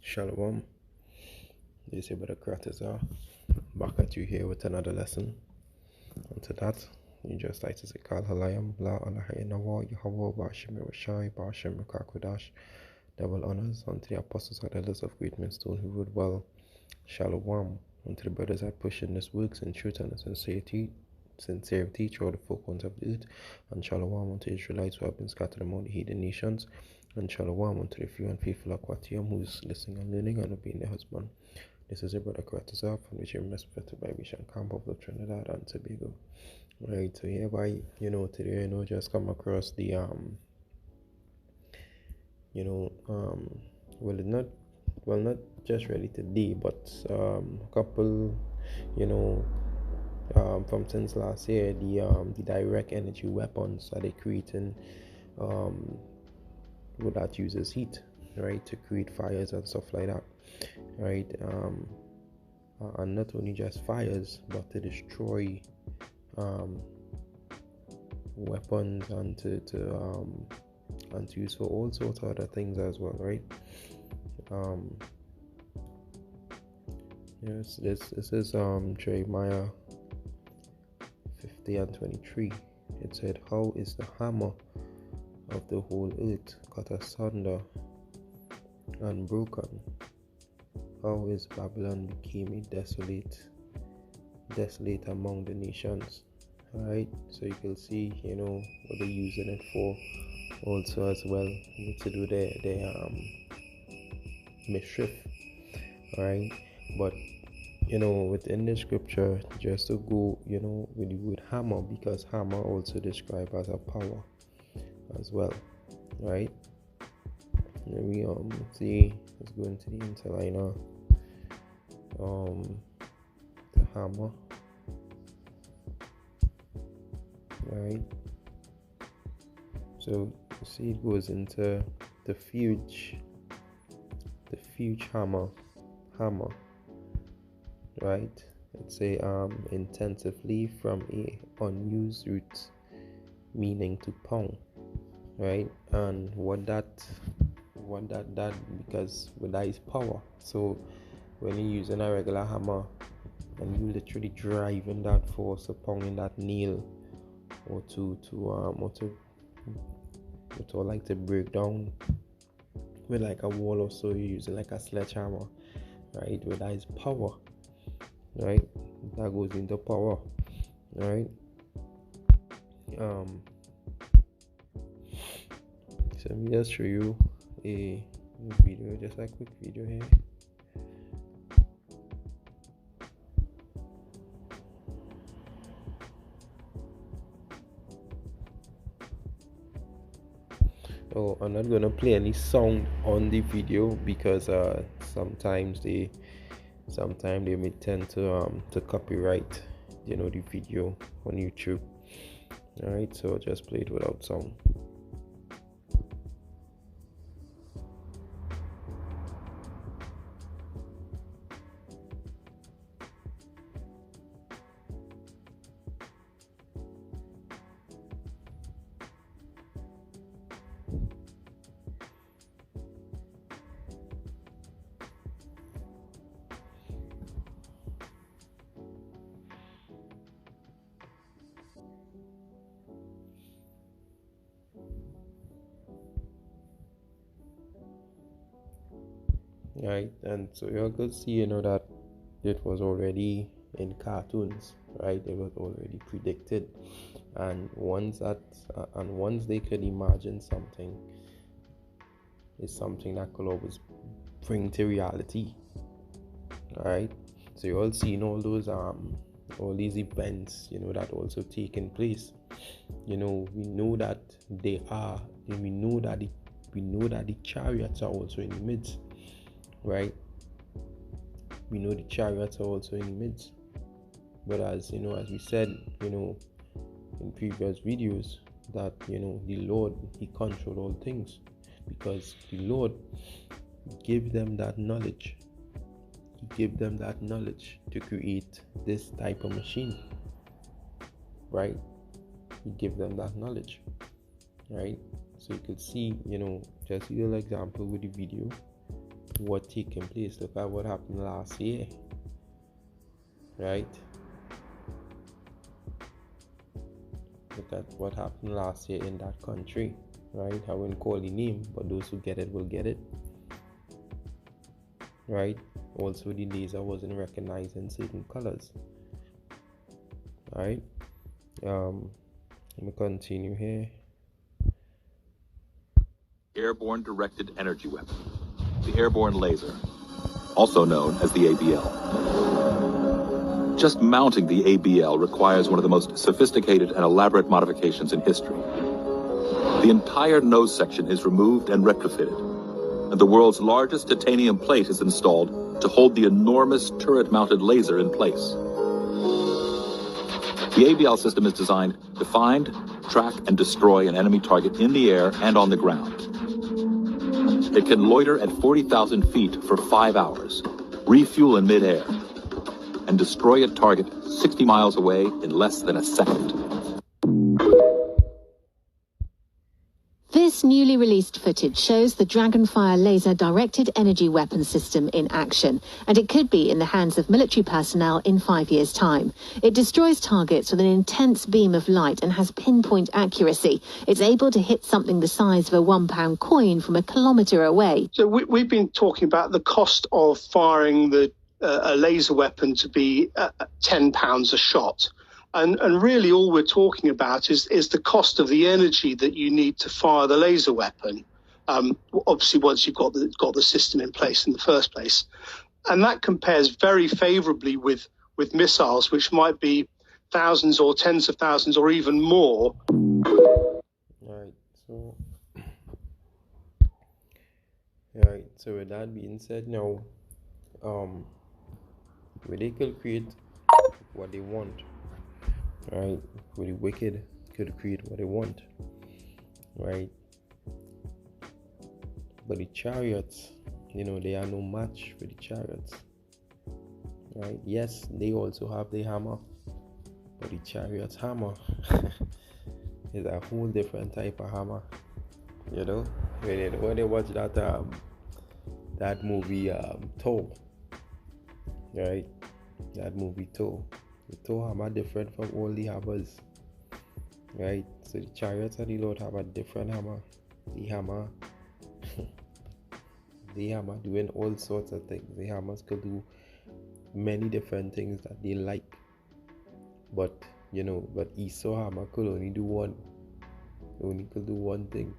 Shalom, this is Brother Kratazar, back at you here with another lesson. And to that, you just like to say, Kal Halayam, La Allah Inawa, Yahweh, Bashim Rashai, Bashim Kakudash, double honors unto the apostles and elders of Great Millstone who would well. Shalom, unto the brothers that push in this works in truth and sincerity throughout the four corners of the earth, and shalom unto Israelites who have been scattered among the heathen nations, and shalom unto the few and faithful Aquatium who's listening and learning and obeying their husband. This is your brother Kratazar from the GMS by Mission Camp of Trinidad and Tobago. Right, so hereby, today, just come across the not just really today, but a couple, from since last year, the direct energy weapons that they're creating, that uses heat, right, to create fires and stuff like that, right, and not only just fires, but to destroy weapons and to use for all sorts of other things as well, right? Yes, this is Jeremiah 50 and 23. It said, "How is the hammer of the whole earth cut asunder and broken? How is Babylon became a desolate among the nations?" Alright, so you can see, what they're using it for also as well, to do their mischief. Alright, but within the scripture, just to go, with the word hammer, because hammer also described as a power as well, right? Let me see, let's go into the interliner. The hammer, right? So you see it goes into the fuge hammer, right? It's a intensively from a unused root meaning to pound, right? And what that because with that is power. So when you're using a regular hammer and you literally driving that force upon in that nail, or to like to break down with like a wall or so, you're using like a sledgehammer, right? With that is power, right? That goes into power, right? So let me just show you a video, just a quick video here. Oh, I'm not gonna play any sound on the video because sometimes they may tend to copyright the video on YouTube. Alright, so I'll just play it without sound. Right, and so you could see that it was already in cartoons, right? It was already predicted, and once they could imagine something, it's something that could always bring to reality. Alright, so you all seen all those all these events that also taking place. We know that they are, and we know that the chariots are also in the midst, right? We know the chariots are also in the midst, but as we said in previous videos, that the Lord, He controls all things, because the Lord gave them that knowledge. He gave them that knowledge to create this type of machine, right? He gave them that knowledge, right? So you could see, just a little example with the video. what taken place. Look at what happened last year, right? Look at what happened last year in that country, right? I won't call the name, but those who get it will get it, right? Also, the laser wasn't recognized in certain colors, right? Let me continue here. Airborne Directed Energy Weapon, the airborne laser, also known as the ABL. Just mounting the ABL requires one of the most sophisticated and elaborate modifications in history. The entire nose section is removed and retrofitted, and the world's largest titanium plate is installed to hold the enormous turret-mounted laser in place. The ABL system is designed to find, track, and destroy an enemy target in the air and on the ground. It can loiter at 40,000 feet for 5 hours, refuel in midair, and destroy a target 60 miles away in less than a second. This newly released footage shows the Dragonfire laser directed energy weapon system in action, and it could be in the hands of military personnel in 5 years' time. It destroys targets with an intense beam of light and has pinpoint accuracy. It's able to hit something the size of a £1 coin from a kilometre away. So we've been talking about the cost of firing a laser weapon to be £10 a shot. And really all we're talking about is the cost of the energy that you need to fire the laser weapon, obviously once you've got the system in place in the first place. And that compares very favourably with missiles, which might be thousands or tens of thousands or even more. Right, so with that being said, now where they could create what they want, right? Where the wicked could create what they want, right? But the chariots, they are no match for the chariots, right? Yes, they also have the hammer, but the chariot's hammer is a whole different type of hammer. When they watch that movie Thor, right? That movie Thor. The Thor hammer different from all the hammers, right? So the chariots of the Lord have a different hammer. The hammer doing all sorts of things. The hammers could do many different things that they like. But Esau hammer could only do one. It only could do one thing,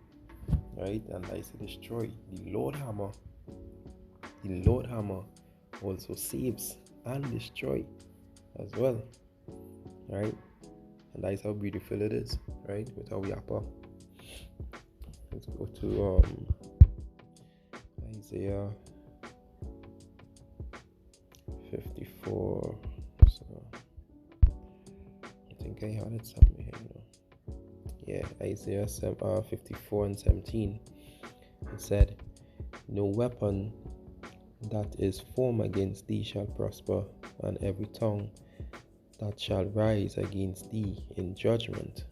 right? And that is to destroy. The Lord hammer also saves and destroys as well, right? And that's how beautiful it is, right? With our yapper. Let's go to Isaiah 54. So I think I had it somewhere here. Yeah, Isaiah 54 and 17. It said, "No weapon that is formed against thee shall prosper, and every tongue that shall rise against thee in judgment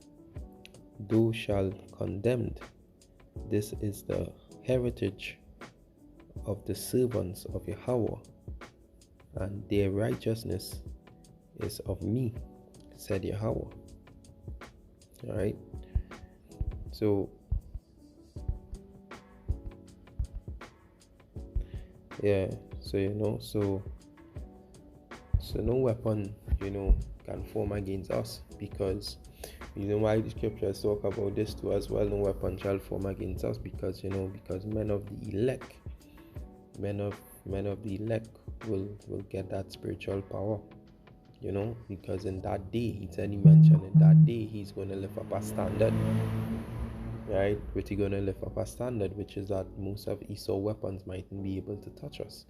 thou shalt condemn. This is the heritage of the servants of Yahweh, and their righteousness is of me, said Yahweh." Alright, so yeah, so no weapon can form against us, because why the scriptures talk about this too as well. No weapon shall form against us, because men of the elect will get that spiritual power, because in that day, he mentioned in that day he's going to lift up a standard, right? Which he's going to lift up a standard, which is that most of Esau weapons mightn't be able to touch us,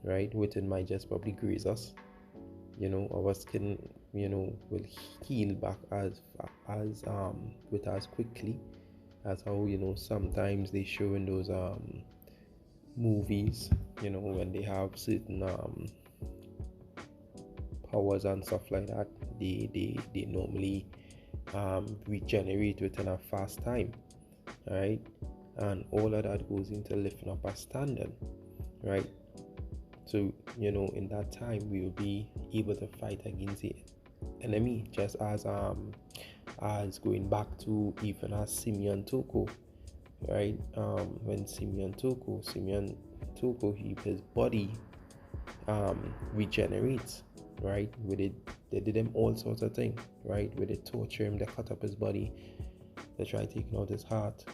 right? Which it might just probably graze us. Our skin, will heal back as with as quickly as how sometimes they show in those movies, when they have certain powers and stuff like that. They normally regenerate within a fast time, right? And all of that goes into lifting up a standard, right? So, in that time, we will be able to fight against the enemy, just as going back to even as Simeon Toko, right? When Simeon Toko, his body regenerates, right? They did him all sorts of things, right? With they torture him, they cut up his body, they try taking out his heart,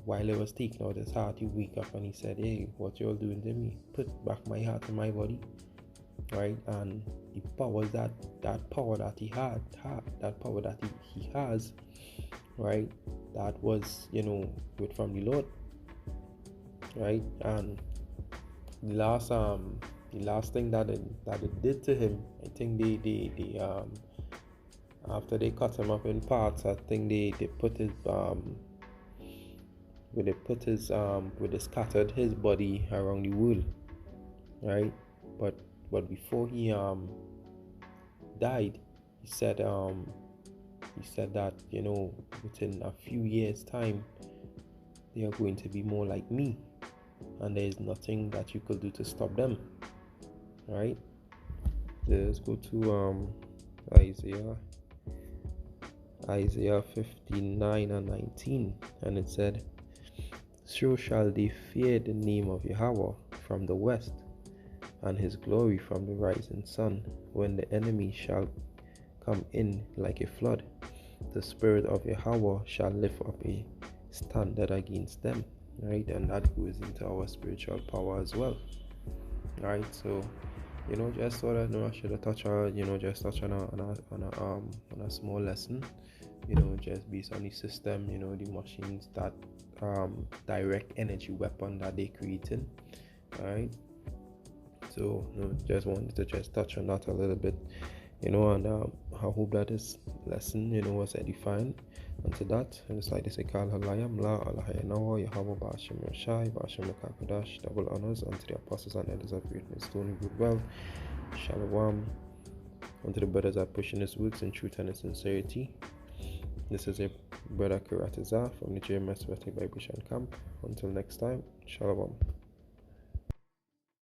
While they was taking out his heart, he wake up and he said, "Hey, what y'all doing to me? Put back my heart in my body." Right? And the powers that power that he had, that power that he has, right? That was, with from the Lord. Right? And the last thing that it did to him, I think they after they cut him up in parts, I think they put his where they scattered his body around the world, right? But before he died, he said that within a few years time they are going to be more like me, and there is nothing that you could do to stop them, right? Let's go to Isaiah 59 and 19, and it said, "So shall they fear the name of Yahweh from the west, and his glory from the rising sun. When the enemy shall come in like a flood, the spirit of Yahweh shall lift up a standard against them." Right? And that goes into our spiritual power as well. Right? So, just sort of, I should have touched on, on a small lesson, just based on the system, the machines that direct energy weapon that they created. Right? So, just wanted to just touch on that a little bit, and I hope that this lesson, was edifying. And to that, I just like to say, Kal Halayam La Alahayanawa Yahweh Bashim Yashai Bashim Kakadash, double honors unto the apostles and elders of greatness, doing good well. Shalom unto the brothers that pushing his works in truth and in sincerity. This is a brother Karataza from the GMS Vibration Camp. Until next time, Shalom.